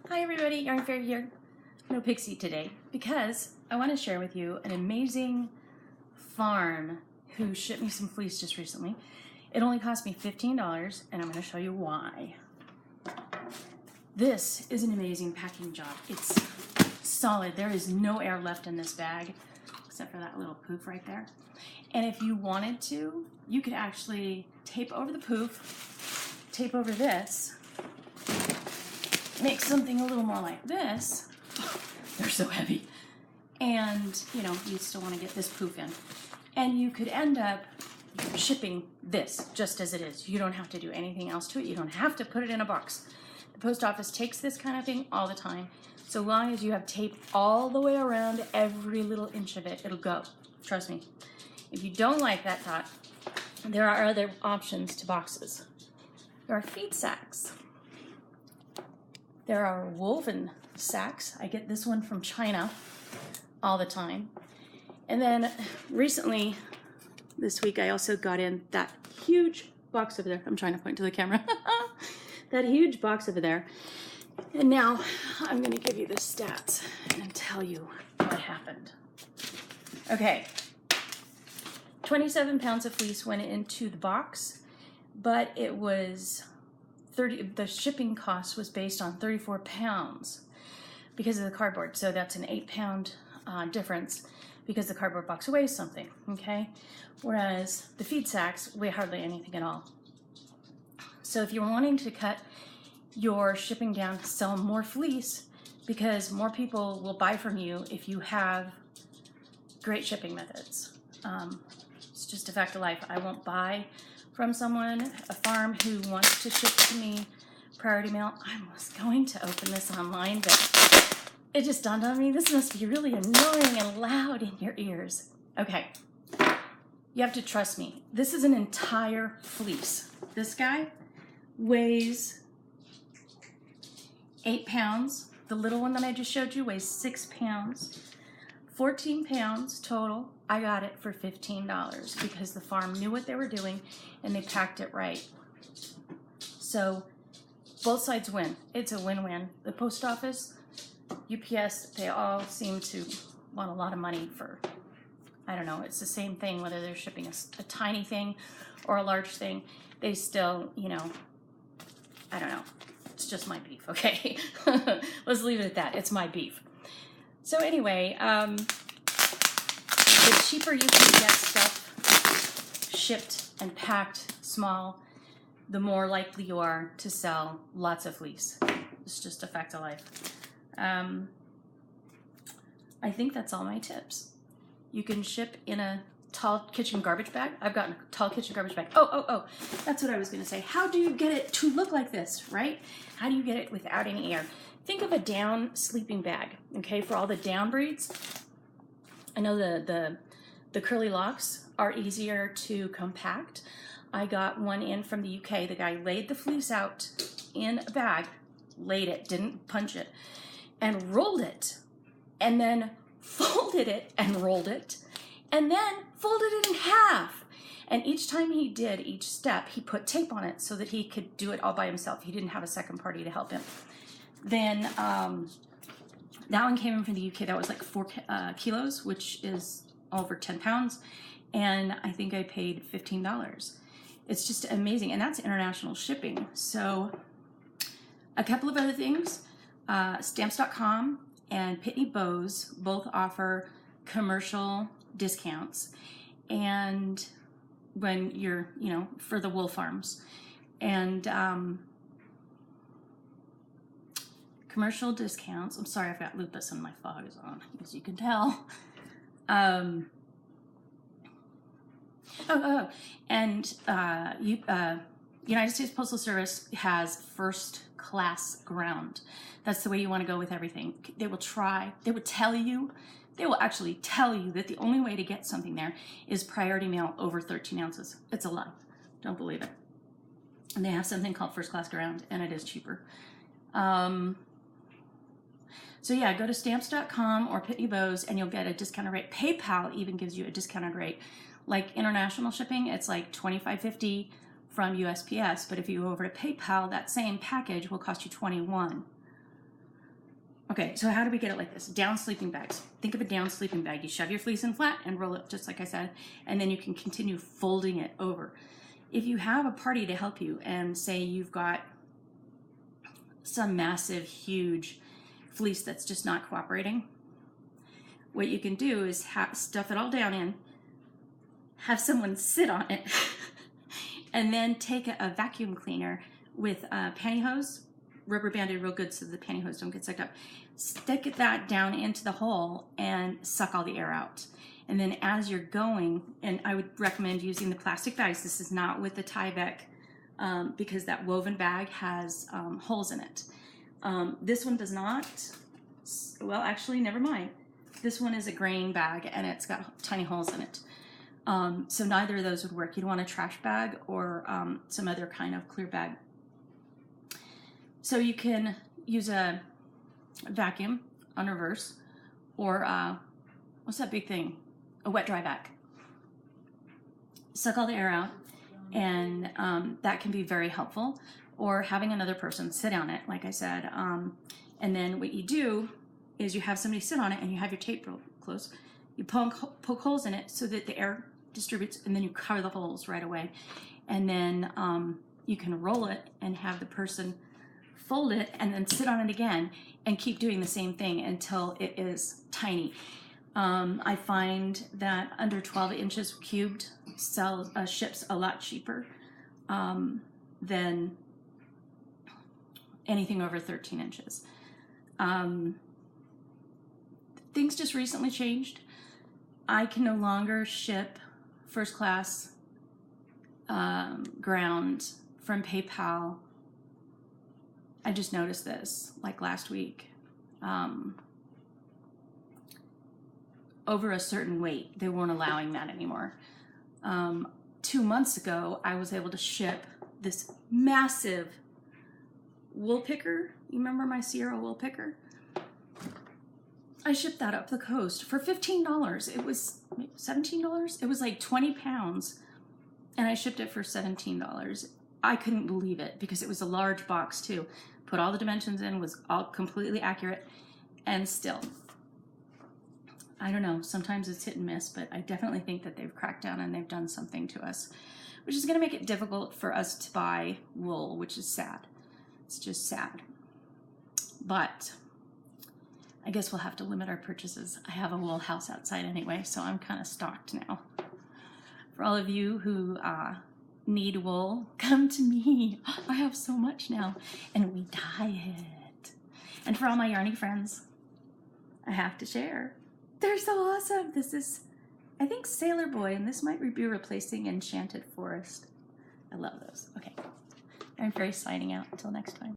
Hi everybody, Yarn Fair here. No Pixie today because I want to share with you an amazing farm who shipped me some fleece just recently. It only cost me $15 and I'm going to show you why. This is an amazing packing job. It's solid. There is no air left in this bag except for that little poof right there. And if you wanted to, you could actually tape over the poof, tape over this, make something a little more like this. They're so heavy. And, you know, you still want to get this poof in. And you could end up shipping this just as it is. You don't have to do anything else to it. You don't have to put it in a box. The post office takes this kind of thing all the time. So long as you have tape all the way around every little inch of it, it'll go. Trust me. If you don't like that thought, there are other options to boxes. There are feed sacks. There are woven sacks. I get this one from China all the time. And then recently, this week, I also got in that huge box over there. I'm trying to point to the camera. That huge box over there. And now I'm going to give you the stats and tell you what happened. Okay. 27 pounds of fleece went into the box, but it was the shipping cost was based on 34 pounds because of the cardboard. So that's an 8-pound difference because the cardboard box weighs something, okay? Whereas the feed sacks weigh hardly anything at all. So if you're wanting to cut your shipping down, sell more fleece, because more people will buy from you if you have great shipping methods. It's just a fact of life. I won't buy from someone, a farm who wants to ship to me priority mail. I was going to open this online, but it just dawned on me, this must be really annoying and loud in your ears. Okay, you have to trust me. This is an entire fleece. This guy weighs 8 pounds. The little one that I just showed you weighs 6 pounds. 14 pounds total. I got it for $15 because the farm knew what they were doing and they packed it right. So both sides win. It's a win-win. The post office, UPS, they all seem to want a lot of money for, I don't know, it's the same thing whether they're shipping a tiny thing or a large thing. They still, you know, I don't know. It's just my beef, okay? Let's leave it at that. It's my beef. So anyway, the cheaper you can get stuff shipped and packed small, the more likely you are to sell lots of fleece. It's just a fact of life. I think that's all my tips. You can ship in a tall kitchen garbage bag. I've gotten a tall kitchen garbage bag. Oh, that's what I was gonna say. How do you get it to look like this, right? How do you get it without any air? Think of a down sleeping bag, okay, for all the down breeds. I know the curly locks are easier to compact. I got one in from the UK. The guy laid the fleece out in a bag, laid it, didn't punch it, and rolled it, and then folded it and rolled it, and then folded it in half. And each time he did each step, he put tape on it so that he could do it all by himself. He didn't have a second party to help him. Then that one came in from the UK. That was like 4 kilos, which is over 10 pounds. And I think I paid $15. It's just amazing. And that's international shipping. So a couple of other things. Stamps.com and Pitney Bowes both offer commercial discounts. And when you're, you know, for the wool farms. And commercial discounts. I'm sorry, I've got lupus and my fog is on, as you can tell. United States Postal Service has first class ground. That's the way you want to go with everything. They will actually tell you that the only way to get something there is priority mail over 13 ounces. It's a lie. Don't believe it. And they have something called first class ground, and it is cheaper. So yeah, go to stamps.com or Pitney Bowes and you'll get a discounted rate. PayPal even gives you a discounted rate. Like international shipping, it's like $25.50 from USPS, but if you go over to PayPal, that same package will cost you $21. Okay, so how do we get it like this? Down sleeping bags. Think of a down sleeping bag. You shove your fleece in flat and roll it just like I said, and then you can continue folding it over. If you have a party to help you and say you've got some massive, huge fleece that's just not cooperating, what you can do is stuff it all down in, have someone sit on it, and then take a vacuum cleaner with a pantyhose, rubber banded real good so the pantyhose don't get sucked up. Stick that down into the hole and suck all the air out. And then as you're going, and I would recommend using the plastic bags. This is not with the Tyvek because that woven bag has holes in it. This one does not. Well, actually, never mind. This one is a grain bag and it's got tiny holes in it. So neither of those would work. You'd want a trash bag or some other kind of clear bag. So you can use a vacuum on reverse or what's that big thing? A wet dry vac. Suck all the air out, and that can be very helpful. Or having another person sit on it, like I said. And then what you do is you have somebody sit on it and you have your tape real close. You poke holes in it so that the air distributes, and then you cover the holes right away. And then you can roll it and have the person fold it and then sit on it again and keep doing the same thing until it is tiny. I find that under 12 inches cubed ships a lot cheaper than anything over 13 inches. Things just recently changed. I can no longer ship first class ground from PayPal. I just noticed this like last week. Over a certain weight, they weren't allowing that anymore. 2 months ago, I was able to ship this massive wool picker. You remember my Sierra wool picker? I shipped that up the coast for $15. It was $17. It was like 20 pounds, and I shipped it for $17. I couldn't believe it because it was a large box too. Put all the dimensions in, was all completely accurate, and still, I don't know, sometimes it's hit and miss, but I definitely think that they've cracked down and they've done something to us, which is going to make it difficult for us to buy wool, which is sad. It's just sad. But I guess we'll have to limit our purchases. I have a wool house outside anyway, so I'm kind of stocked now. For all of you who need wool, come to me. I have so much now, and we dye it. And for all my yarny friends, I have to share. They're so awesome. This is, I think, Sailor Boy, and this might be replacing Enchanted Forest. I love those. Okay, I'm Fairy signing out. Until next time.